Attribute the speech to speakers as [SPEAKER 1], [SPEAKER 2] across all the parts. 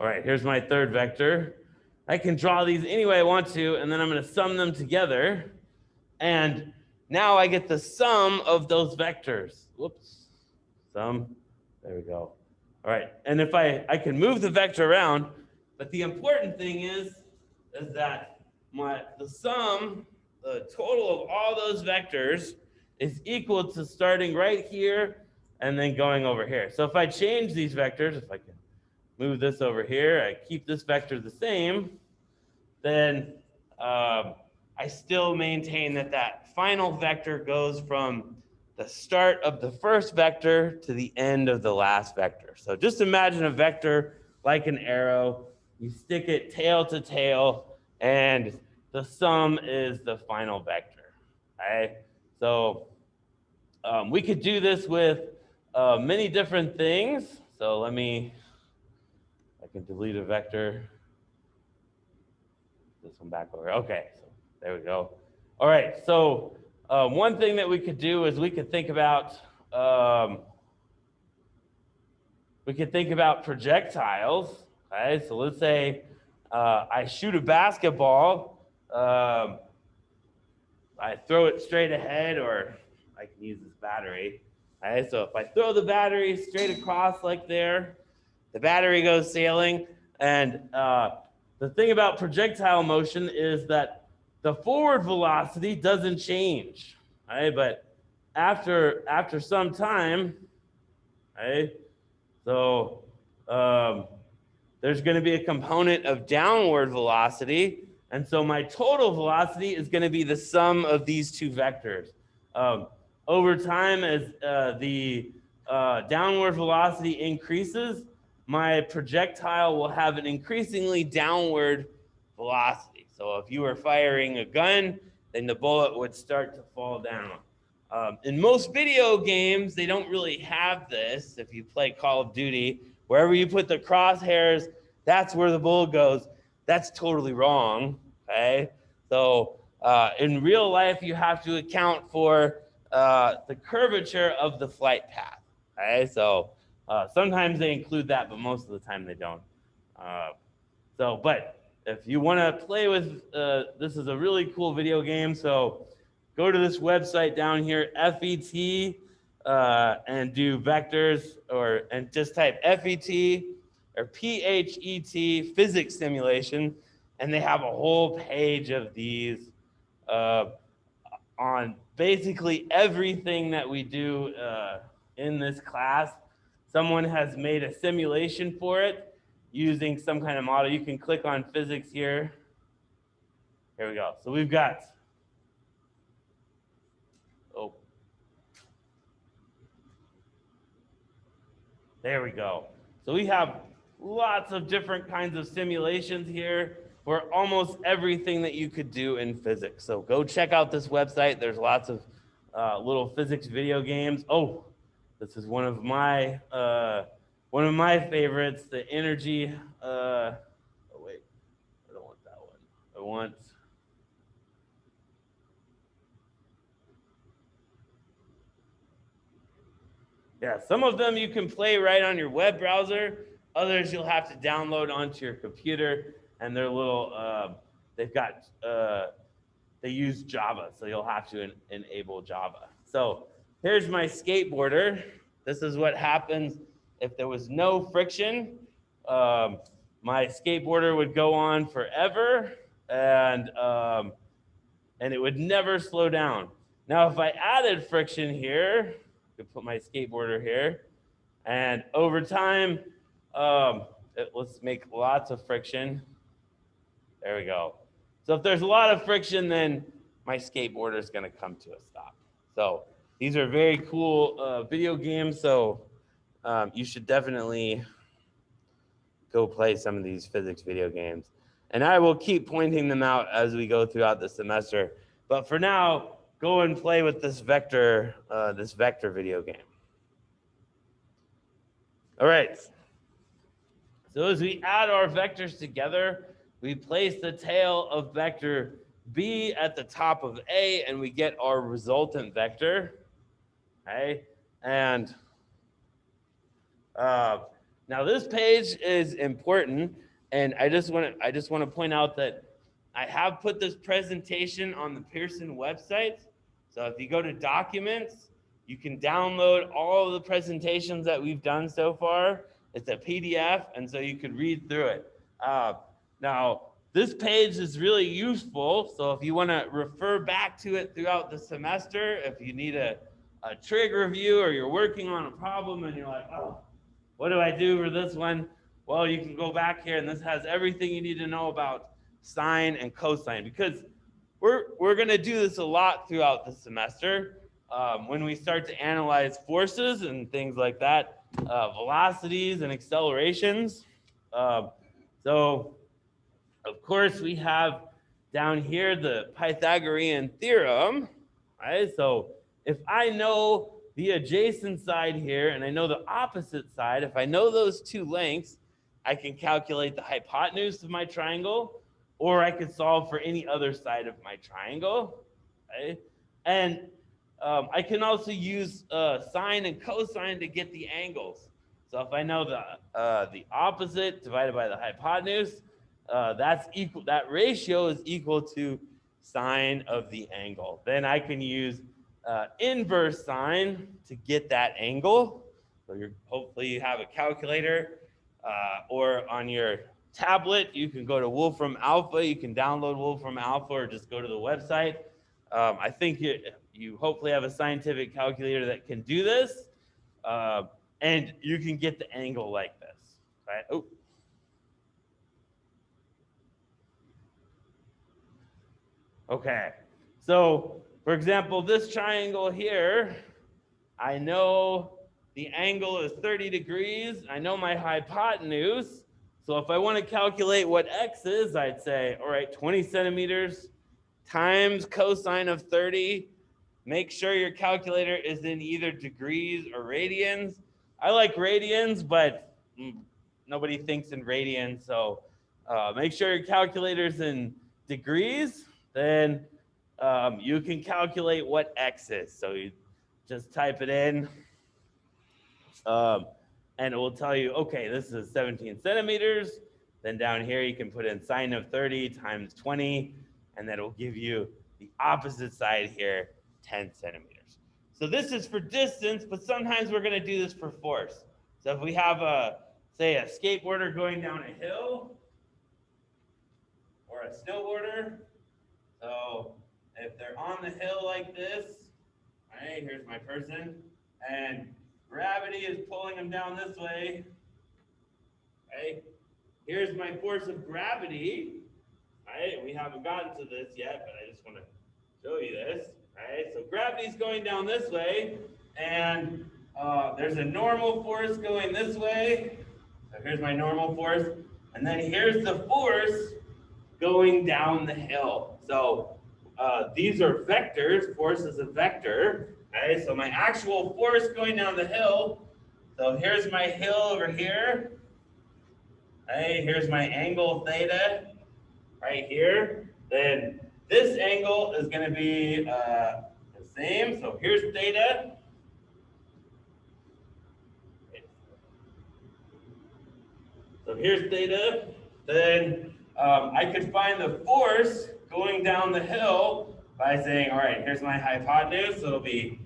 [SPEAKER 1] All right, here's my third vector. I can draw these any way I want to, and then I'm going to sum them together. And now I get the sum of those vectors. Whoops, sum, there we go. All right, and if I can move the vector around, but the important thing is that the sum, the total of all those vectors is equal to starting right here and then going over here. So if I change these vectors, if I can move this over here, I keep this vector the same, then I still maintain that final vector goes from the start of the first vector to the end of the last vector. So just imagine a vector like an arrow. You stick it tail to tail, and the sum is the final vector. Okay? So we could do this with many different things. So I can delete a vector. This one back over. Okay, so there we go. All right, so one thing that we could do is we could think about projectiles. Okay, so let's say I shoot a basketball. I throw it straight ahead, or I can use this battery. Okay, so if I throw the battery straight across like there, the battery goes sailing, and the thing about projectile motion is that the forward velocity doesn't change, right? But after some time, right? So there's going to be a component of downward velocity, and so my total velocity is going to be the sum of these two vectors. Over time, as the downward velocity increases, my projectile will have an increasingly downward velocity. So if you were firing a gun, then the bullet would start to fall down. In most video games, they don't really have this. If you play Call of Duty, wherever you put the crosshairs, that's where the bullet goes. That's totally wrong, okay? So in real life, you have to account for the curvature of the flight path, okay? So sometimes they include that, but most of the time they don't. But if you want to play with, this is a really cool video game. So go to this website down here, FET, and do vectors, and just type FET or PHET physics simulation, and they have a whole page of these on basically everything that we do in this class. Someone has made a simulation for it using some kind of model. You can click on physics here. Here we go. So we've got, there we go. So we have lots of different kinds of simulations here for almost everything that you could do in physics. So go check out this website. There's lots of little physics video games. Oh, this is one of my favorites, the energy. Oh wait, I don't want that one. I want. Yeah, some of them you can play right on your web browser. Others you'll have to download onto your computer, and they're little. They use Java, so you'll have to enable Java. So here's my skateboarder. This is what happens if there was no friction. My skateboarder would go on forever, and it would never slow down. Now, if I added friction here, I could put my skateboarder here, and over time, let's make lots of friction. There we go. So if there's a lot of friction, then my skateboarder is going to come to a stop. So these are very cool video games. So you should definitely go play some of these physics video games. And I will keep pointing them out as we go throughout the semester. But for now, go and play with this vector video game. All right. So as we add our vectors together, we place the tail of vector B at the top of A, and we get our resultant vector. Okay, and Now this page is important, and I just want to point out that I have put this presentation on the Pearson website. So if you go to Documents, you can download all of the presentations that we've done so far. It's a PDF, and so you could read through it. Now, this page is really useful. So if you want to refer back to it throughout the semester, if you need a trig review or you're working on a problem and you're like, oh, what do I do for this one? Well, you can go back here, and this has everything you need to know about sine and cosine, because we're going to do this a lot throughout the semester. When we start to analyze forces and things like that, velocities and accelerations. So, of course, we have down here the Pythagorean theorem, right? So if I know the adjacent side here and I know the opposite side, if I know those two lengths, I can calculate the hypotenuse of my triangle, or I could solve for any other side of my triangle, right? And I can also use sine and cosine to get the angles. So if I know the opposite divided by the hypotenuse, that's equal. That ratio is equal to sine of the angle. Then I can use inverse sine to get that angle. So hopefully you have a calculator, or on your tablet, you can go to Wolfram Alpha. You can download Wolfram Alpha or just go to the website. I think you hopefully have a scientific calculator that can do this, and you can get the angle like this, right? Oh. Okay, so for example, this triangle here, I know the angle is 30 degrees. I know my hypotenuse. So if I want to calculate what x is, I'd say, all right, 20 centimeters times cosine of 30. Make sure your calculator is in either degrees or radians. I like radians, but nobody thinks in radians. So make sure your calculator's in degrees. Then you can calculate what x is. So you just type it in, and it will tell you, okay, this is 17 centimeters. Then down here, you can put in sine of 30 times 20, and that will give you the opposite side here, 10 centimeters. So this is for distance, but sometimes we're going to do this for force. So if we have say a skateboarder going down a hill, or a snowboarder, so if they're on the hill like this, right, here's my person, and gravity is pulling them down this way, right? Here's my force of gravity, right? We haven't gotten to this yet, but I just want to show you this, right? So gravity's going down this way, and there's a normal force going this way. So here's my normal force, and then here's the force going down the hill. So these are vectors. Force is a vector. Okay, so my actual force going down the hill. So here's my hill over here. Okay, here's my angle theta right here. Then this angle is going to be the same. So here's theta. So here's theta. Then I could find the force going down the hill by saying, all right, here's my hypotenuse. So it'll be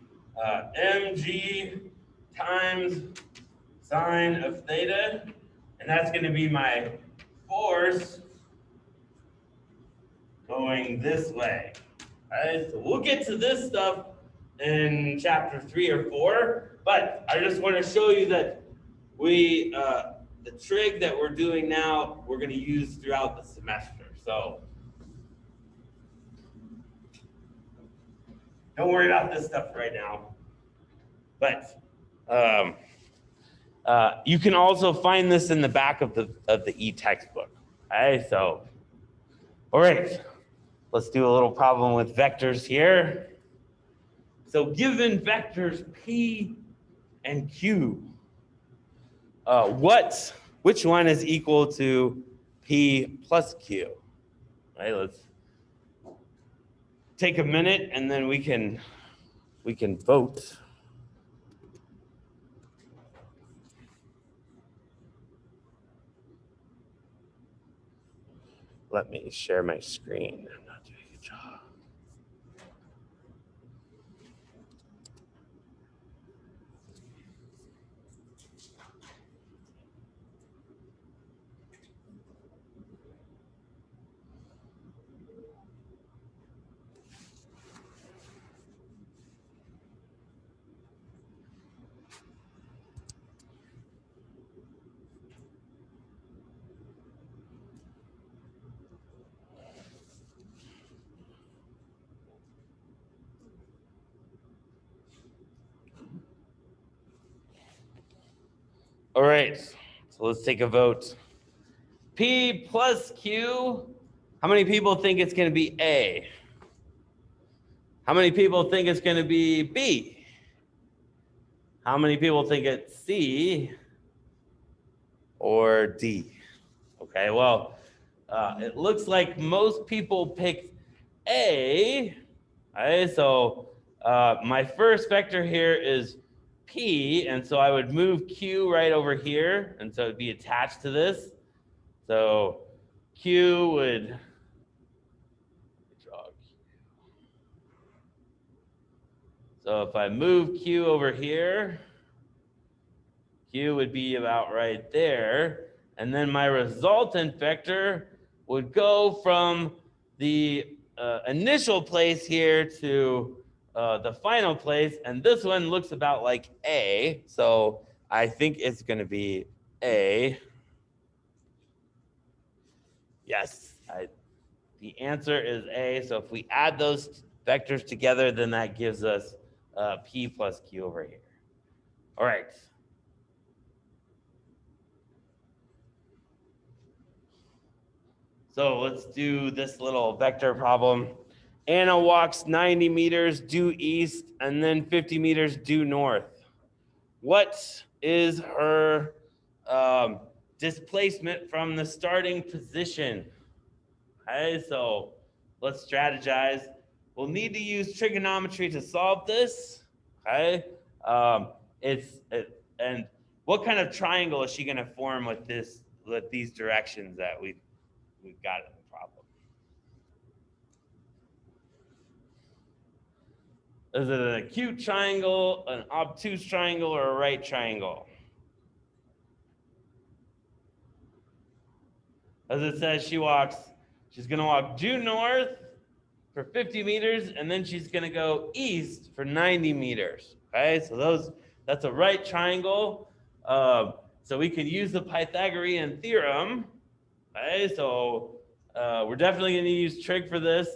[SPEAKER 1] mg times sine of theta. And that's going to be my force going this way. All right, so we'll get to this stuff in chapter 3 or 4. But I just want to show you that the trig that we're doing now, we're going to use throughout the semester. So don't worry about this stuff right now. But you can also find this in the back of the e-textbook. Okay, so all right, let's do a little problem with vectors here. So given vectors P and Q, which one is equal to P plus Q? Right, let's take a minute and then we can vote. let me share my screen. I'm not doing a good job. All right, so let's take a vote. P plus Q. How many people think it's going to be A? How many people think it's going to be B? How many people think it's C or D? Okay, well, it looks like most people picked A. Okay, so my first vector here is P, and so I would move Q right over here, and so it'd be attached to this. So Q would draw Q. So if I move Q over here, Q would be about right there, and then my resultant vector would go from the initial place here to the final place, and this one looks about like A, so I think it's going to be A. Yes, the answer is A. So if we add those vectors together, then that gives us P plus Q over here. All right. So let's do this little vector problem. Anna walks 90 meters due east and then 50 meters due north. What is her displacement from the starting position? Okay, so let's strategize. We'll need to use trigonometry to solve this. Okay, and what kind of triangle is she going to form with these directions that we've got in the problem? Is it an acute triangle, an obtuse triangle, or a right triangle? As it says, she's going to walk due north for 50 meters, and then she's going to go east for 90 meters. Okay, so that's a right triangle. So we can use the Pythagorean theorem. Okay, so we're definitely going to use trig for this,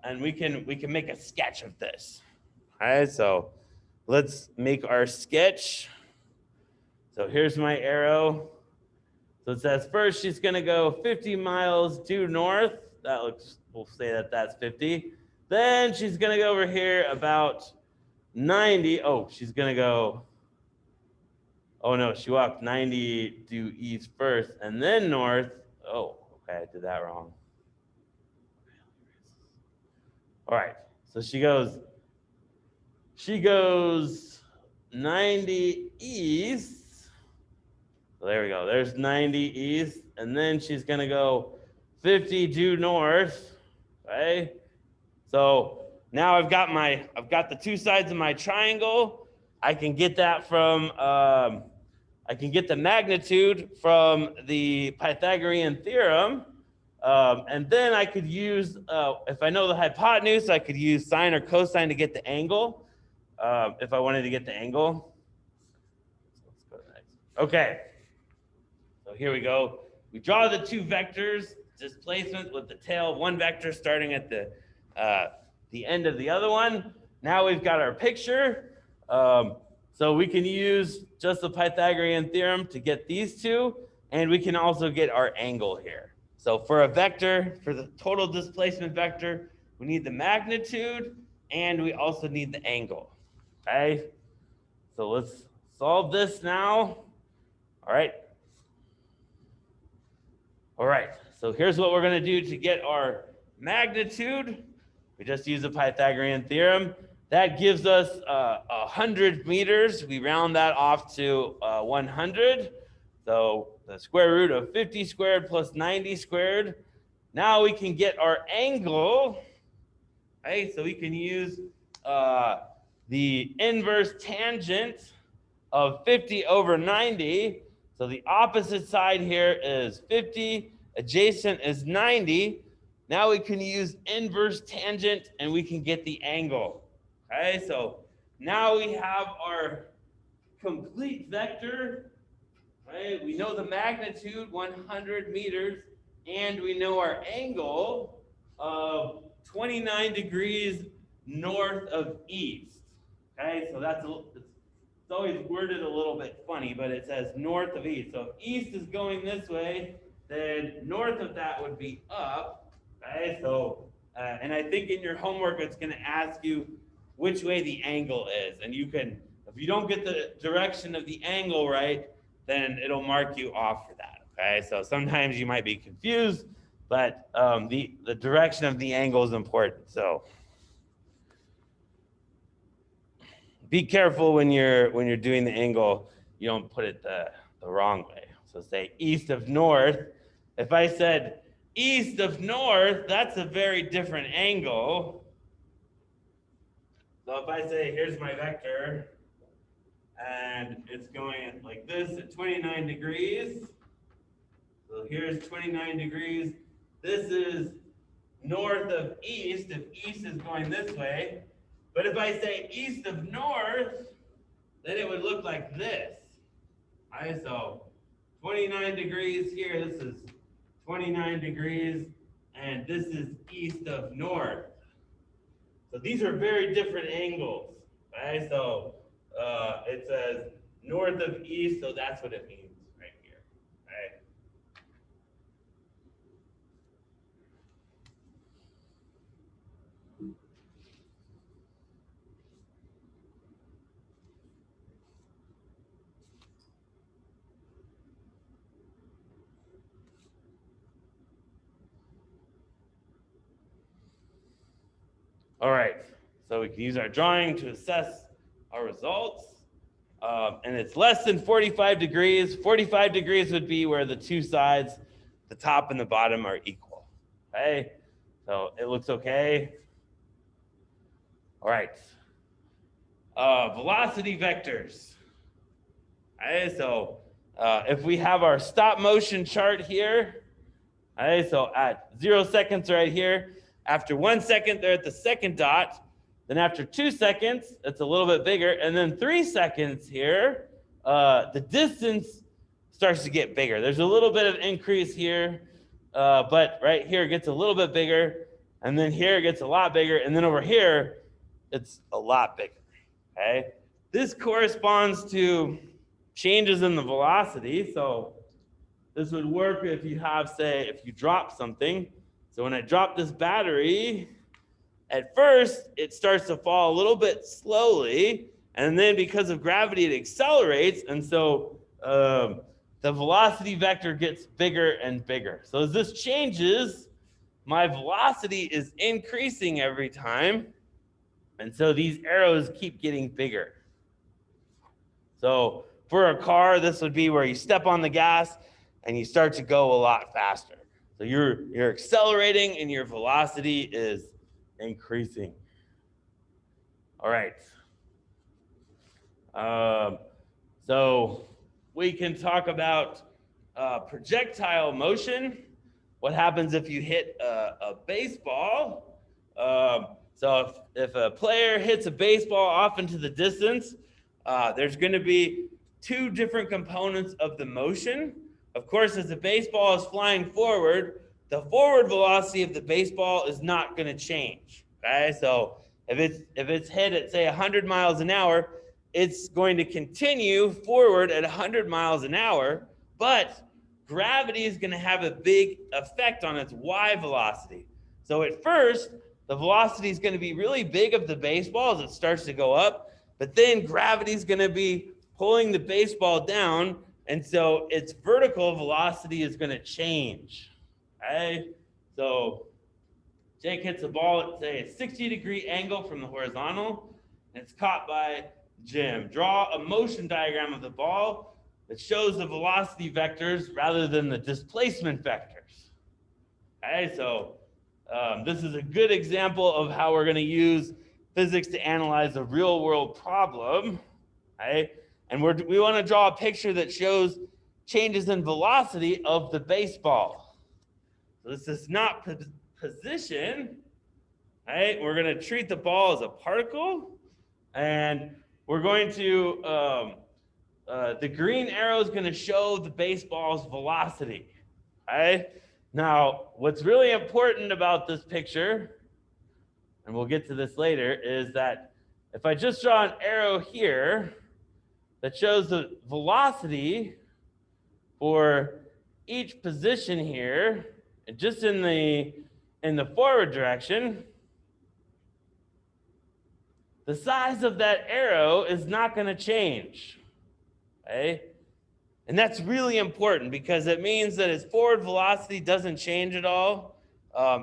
[SPEAKER 1] and we can make a sketch of this. Okay, so let's make our sketch. So here's my arrow. So it says first she's going to go 50 miles due north. We'll say that that's 50. Then she's going to go over here about 90. Oh, she's going to go. Oh no, she walked 90 due east first and then north. Oh, okay, I did that wrong. All right, so she goes 90 east. So there we go. There's 90 east, and then she's going to go 50 due north. Okay. So now I've got the two sides of my triangle. I can get that from I can get the magnitude from the Pythagorean theorem. And then I could use, if I know the hypotenuse, I could use sine or cosine to get the angle, if I wanted to get the angle. Let's go to the next. Okay. So here we go. We draw the two vectors, displacement with the tail of one vector starting at the end of the other one. Now we've got our picture. So we can use just the Pythagorean theorem to get these two, and we can also get our angle here. So for a vector, for the total displacement vector, we need the magnitude, and we also need the angle. Okay? So let's solve this now. All right. All right, so here's what we're going to do to get our magnitude. We just use the Pythagorean theorem. That gives us 100 meters. We round that off to 100. So the square root of 50 squared plus 90 squared Now we can get our angle, right? So we can use the inverse tangent of 50 over 90. So the opposite side here is 50, adjacent is 90. Now we can use inverse tangent and we can get the angle. Okay, so now we have our complete vector, right? We know the magnitude, 100 meters, and we know our angle of 29 degrees north of east. Okay, so it's always worded a little bit funny, but it says north of east. So if east is going this way, then north of that would be up. Okay, so, and I think in your homework, it's going to ask you which way the angle is. And you can, if you don't get the direction of the angle right, then it'll mark you off for that. Okay, so sometimes you might be confused, but the direction of the angle is important. So be careful when you're doing the angle, you don't put it the wrong way. So say east of north. If I said east of north, that's a very different angle. So if I say here's my vector, and it's going like this at 29 degrees. So here's 29 degrees. This is north of east, if east is going this way. But if I say east of north, then it would look like this. All right, so 29 degrees here, this is 29 degrees, and this is east of north. So these are very different angles. Right, so it says north of east, so that's what it means right here. Right. All right, so we can use our drawing to assess our results. And it's less than 45 degrees. 45 degrees would be where the two sides, the top and the bottom, are equal. Okay, so it looks okay. All right, velocity vectors. Okay, so if we have our stop motion chart here, okay, so at 0 seconds right here, after 1 second, they're at the second dot. Then after 2 seconds, it's a little bit bigger. And then 3 seconds here, the distance starts to get bigger. There's a little bit of increase here, but right here it gets a little bit bigger. And then here it gets a lot bigger. And then over here, it's a lot bigger. Okay. This corresponds to changes in the velocity. So this would work if you have, say, if you drop something. So when I drop this battery, at first, it starts to fall a little bit slowly, and then because of gravity, it accelerates, and so the velocity vector gets bigger and bigger. So as this changes, my velocity is increasing every time, and so these arrows keep getting bigger. So for a car, this would be where you step on the gas, and you start to go a lot faster. So you're accelerating, and your velocity is increasing. All right. So we can talk about projectile motion. What happens if you hit a baseball? So if a player hits a baseball off into the distance, there's going to be two different components of the motion. Of course, as the baseball is flying forward, the forward velocity of the baseball is not going to change. Okay, so if it's hit at, say, 100 miles an hour, it's going to continue forward at 100 miles an hour, but gravity is going to have a big effect on its y velocity. So at first, the velocity is going to be really big of the baseball as it starts to go up, but then gravity is going to be pulling the baseball down, and so its vertical velocity is going to change. Okay, so Jake hits a ball at, say, a 60-degree angle from the horizontal, and it's caught by Jim. Draw a motion diagram of the ball that shows the velocity vectors rather than the displacement vectors. Okay, so this is a good example of how we're going to use physics to analyze a real world problem. Okay? And we want to draw a picture that shows changes in velocity of the baseball. So this is not position. Right? We're going to treat the ball as a particle, and we're going to, the green arrow is going to show the baseball's velocity. Okay? Now, what's really important about this picture, and we'll get to this later, is that if I just draw an arrow here that shows the velocity for each position here, and just in the forward direction, the size of that arrow is not going to change. Okay? And that's really important because it means that its forward velocity doesn't change at all.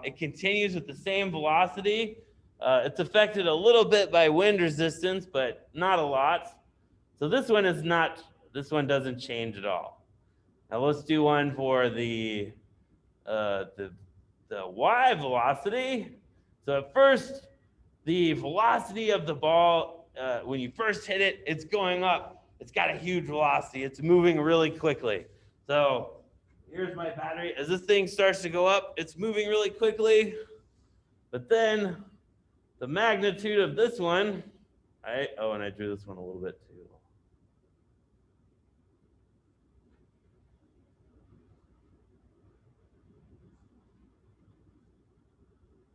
[SPEAKER 1] It continues with the same velocity. It's affected a little bit by wind resistance, but not a lot. So this one doesn't change at all. Now let's do one for the y velocity. So at first, the velocity of the ball, when you first hit it, it's going up. It's got a huge velocity. It's moving really quickly. So here's my battery. As this thing starts to go up, it's moving really quickly. But then the magnitude of this one, and I drew this one a little bit too.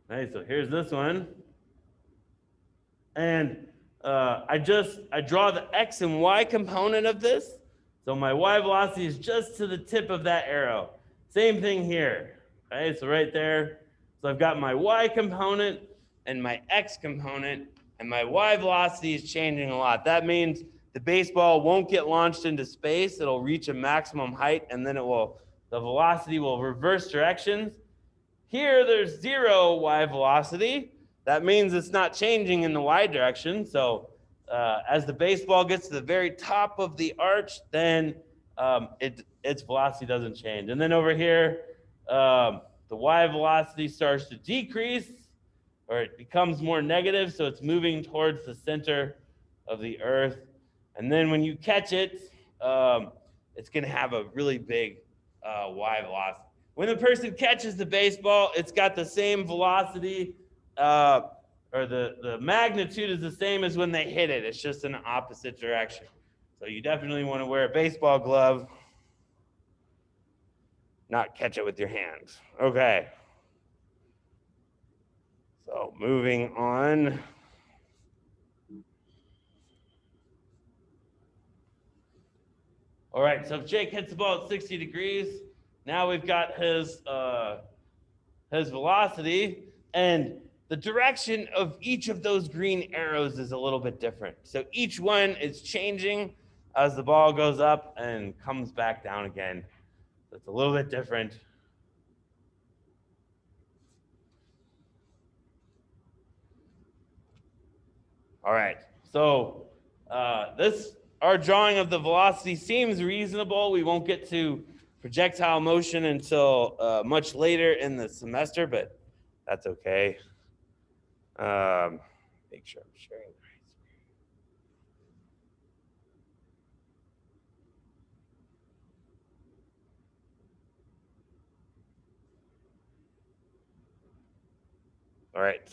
[SPEAKER 1] Right, so here's this one. And I draw the x and y component of this. So my y velocity is just to the tip of that arrow. Same thing here. Okay, so right there. So I've got my y component and my x component, and my y velocity is changing a lot. That means the baseball won't get launched into space. It'll reach a maximum height, and then the velocity will reverse directions. Here, there's 0 y velocity. That means it's not changing in the y direction. So as the baseball gets to the very top of the arch, then its velocity doesn't change. And then over here, the y velocity starts to decrease, or it becomes more negative, so it's moving towards the center of the earth. And then when you catch it, it's going to have a really big y velocity. When the person catches the baseball, it's got the same velocity, or the magnitude is the same as when they hit it. It's just in the opposite direction. So you definitely want to wear a baseball glove, not catch it with your hands. Okay. So moving on. All right, so if Jake hits the ball at 60 degrees, now we've got his velocity, and the direction of each of those green arrows is a little bit different. So each one is changing as the ball goes up and comes back down again. So it's a little bit different. All right, so our drawing of the velocity seems reasonable. We won't get to projectile motion until much later in the semester, but that's okay. Make sure I'm sharing the right screen. All right.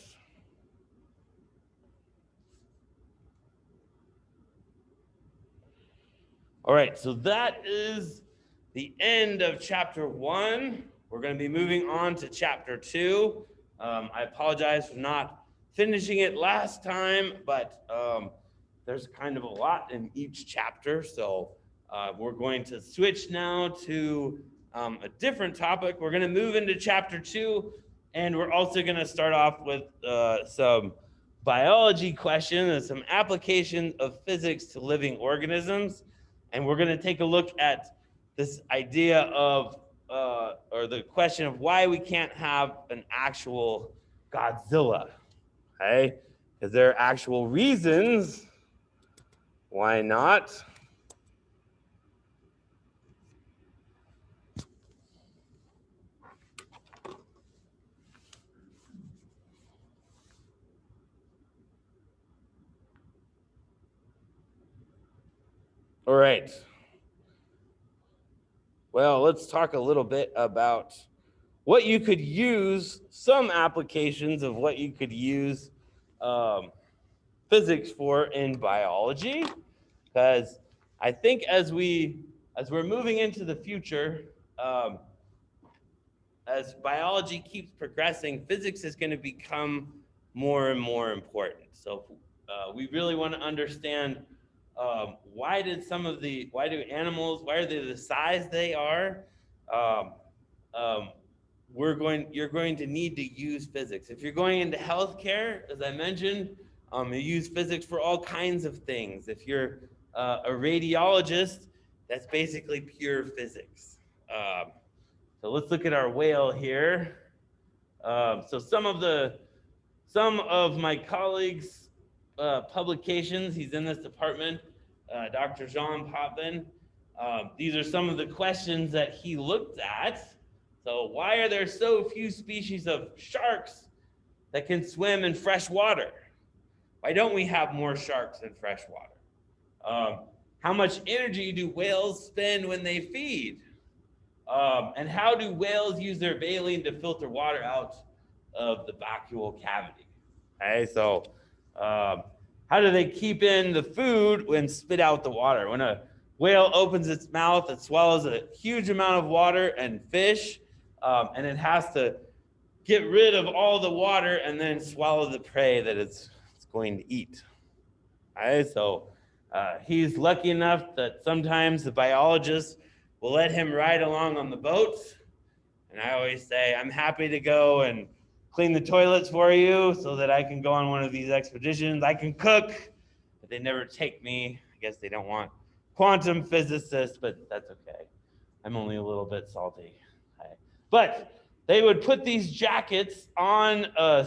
[SPEAKER 1] All right, so that is the end of chapter 1. We're going to be moving on to chapter 2. I apologize for not finishing it last time, but there's kind of a lot in each chapter. So we're going to switch now to a different topic. We're going to move into chapter 2, and we're also going to start off with some biology questions and some application of physics to living organisms. And we're going to take a look at this idea of, or the question of why we can't have an actual Godzilla, okay? Is there actual reasons why not? All right. Well, let's talk a little bit about what you could use, some applications of what you could use physics for in biology, because I think as we're moving into the future, as biology keeps progressing, physics is going to become more and more important. So we really want to understand why do animals, why are they the size they are? Um, um, you're going to need to use physics. If you're going into healthcare, as I mentioned, you use physics for all kinds of things. If you're a radiologist, that's basically pure physics. So let's look at our whale here. So some of my colleagues' publications, he's in this department, Dr. Jean Potvin. These are some of the questions that he looked at. So why are there so few species of sharks that can swim in fresh water? Why don't we have more sharks in fresh water? How much energy do whales spend when they feed? And how do whales use their baleen to filter water out of the vacuole cavity? Okay, so how do they keep in the food and spit out the water? When a whale opens its mouth, it swallows a huge amount of water and fish, and it has to get rid of all the water and then swallow the prey that it's going to eat. All right, so he's lucky enough that sometimes the biologists will let him ride along on the boat. And I always say, I'm happy to go and clean the toilets for you so that I can go on one of these expeditions. I can cook, but they never take me. I guess they don't want quantum physicists, but that's okay. I'm only a little bit salty. Okay. But they would put these jackets on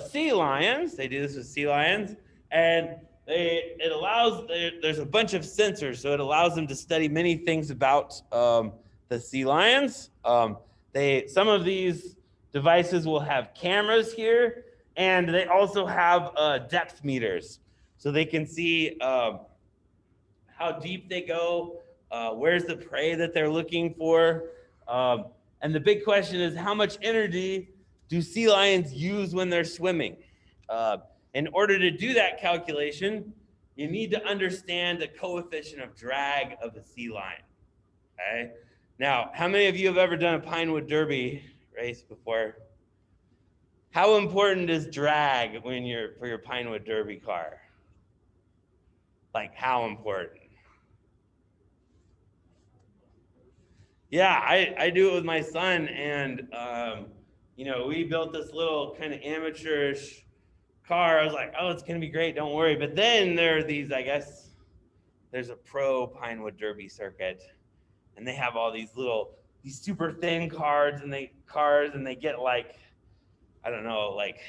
[SPEAKER 1] sea lions. They do this with sea lions. And there's a bunch of sensors, so it allows them to study many things about the sea lions. Some of these devices will have cameras here, and they also have depth meters, so they can see how deep they go, where's the prey that they're looking for. And the big question is, how much energy do sea lions use when they're swimming? In order to do that calculation, you need to understand the coefficient of drag of a sea lion. Okay? Now, how many of you have ever done a Pinewood Derby race before? How important is drag for your Pinewood Derby car? Like, how important? Yeah, I do it with my son, and we built this little kind of amateurish car. I was like, oh, it's gonna be great, don't worry. But then there are these, I guess, there's a pro Pinewood Derby circuit, and they have all these super thin cars, and they get like, I don't know, like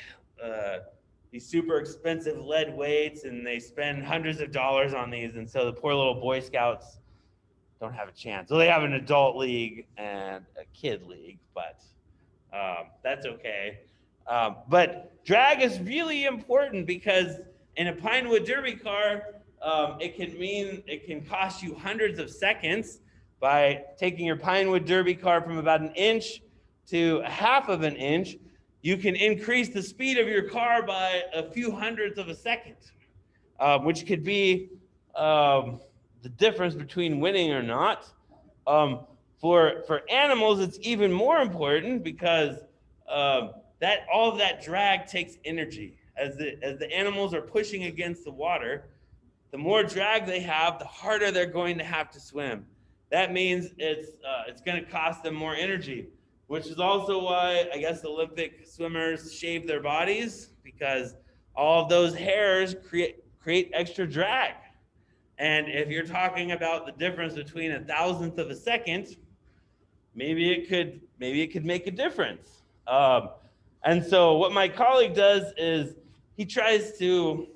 [SPEAKER 1] these super expensive lead weights, and they spend hundreds of dollars on these, and so the poor little Boy Scouts don't have a chance. So they have an adult league and a kid league, but that's okay. But drag is really important because in a Pinewood Derby car, it can cost you hundreds of seconds by taking your Pinewood Derby car from about 1 inch to 1/2 of an inch. You can increase the speed of your car by a few hundredths of a second, which could be the difference between winning or not. For animals, it's even more important because that all of that drag takes energy. As the animals are pushing against the water, the more drag they have, the harder they're going to have to swim. That means it's going to cost them more energy, which is also why I guess Olympic swimmers shave their bodies, because all of those hairs create extra drag. And if you're talking about the difference between 1,000th of a second, maybe it could make a difference. And so what my colleague does is he tries to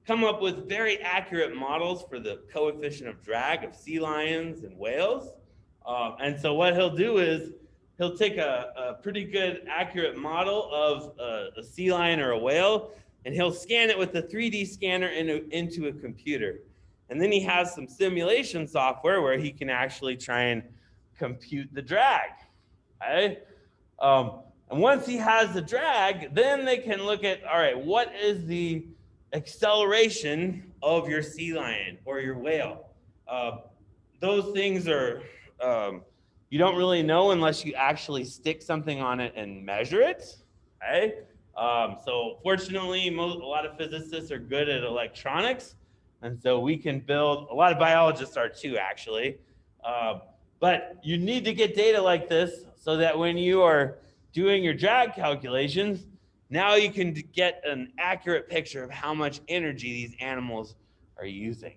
[SPEAKER 1] come up with very accurate models for the coefficient of drag of sea lions and whales. And so what he'll do is he'll take a pretty good accurate model of a sea lion or a whale, and he'll scan it with a 3D scanner into a computer. And then he has some simulation software where he can actually try and compute the drag. Okay? And once he has the drag, then they can look at, all right, what is the acceleration of your sea lion or your whale? Those things are, you don't really know unless you actually stick something on it and measure it. Okay? So fortunately, a lot of physicists are good at electronics. And so we can build, a lot of biologists are too, actually. But you need to get data like this so that when you are doing your drag calculations, now you can get an accurate picture of how much energy these animals are using.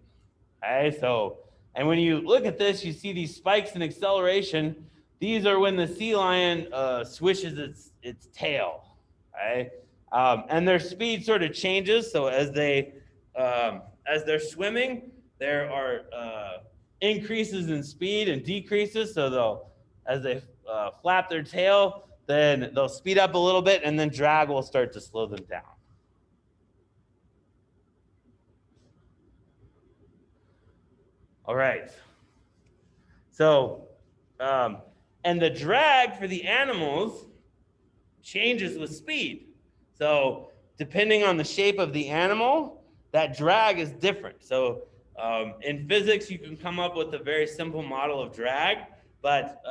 [SPEAKER 1] Okay, so, and when you look at this, you see these spikes in acceleration. These are when the sea lion swishes its tail. Okay, and their speed sort of changes. So as they're swimming, there are increases in speed and decreases. So as they flap their tail, then they'll speed up a little bit, and then drag will start to slow them down. All right. So, and the drag for the animals changes with speed. So depending on the shape of the animal, that drag is different. So in physics, you can come up with a very simple model of drag, but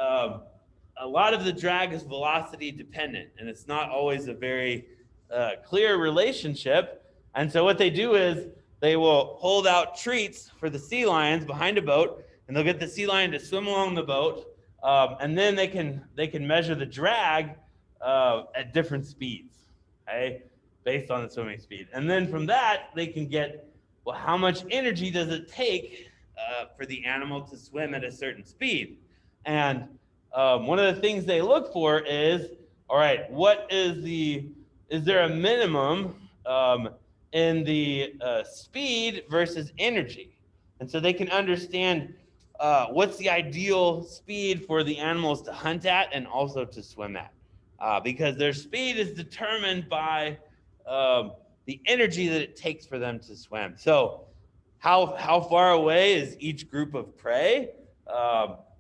[SPEAKER 1] a lot of the drag is velocity dependent, and it's not always a very clear relationship. And so what they do is they will hold out treats for the sea lions behind a boat, and they'll get the sea lion to swim along the boat, and then they can measure the drag at different speeds, okay, based on the swimming speed. And then from that, they can get, well, how much energy does it take for the animal to swim at a certain speed? And one of the things they look for is, all right, is there a minimum in the speed versus energy? And so they can understand what's the ideal speed for the animals to hunt at and also to swim at. Because their speed is determined by the energy that it takes for them to swim. So how far away is each group of prey?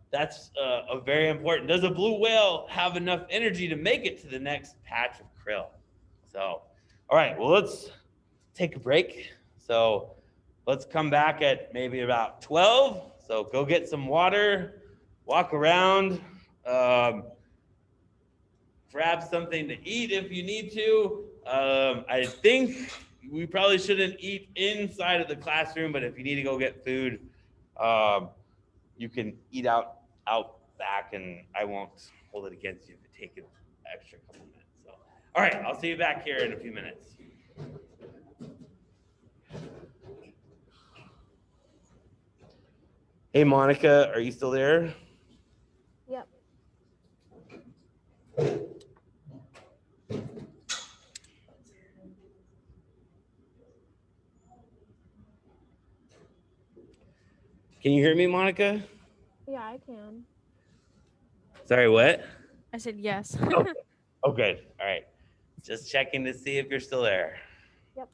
[SPEAKER 1] That's a very important. Does a blue whale have enough energy to make it to the next patch of krill? So, all right, well, let's take a break. So let's come back at maybe about 12. So go get some water, walk around, grab something to eat if you need to. I think we probably shouldn't eat inside of the classroom, but if you need to go get food, you can eat out back, and I won't hold it against you if it takes an extra couple minutes. So, all right, I'll see you back here in a few minutes. Hey, Monica, are you still there?
[SPEAKER 2] Yep.
[SPEAKER 1] Can you hear me, Monica?
[SPEAKER 2] Yeah, I can.
[SPEAKER 1] Sorry, what?
[SPEAKER 2] I said yes.
[SPEAKER 1] Oh, good. All right. Just checking to see if you're still there.
[SPEAKER 2] Yep.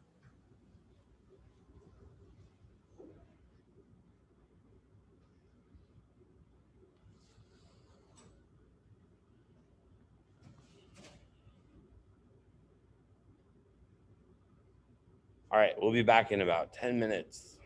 [SPEAKER 1] All right, we'll be back in about 10 minutes.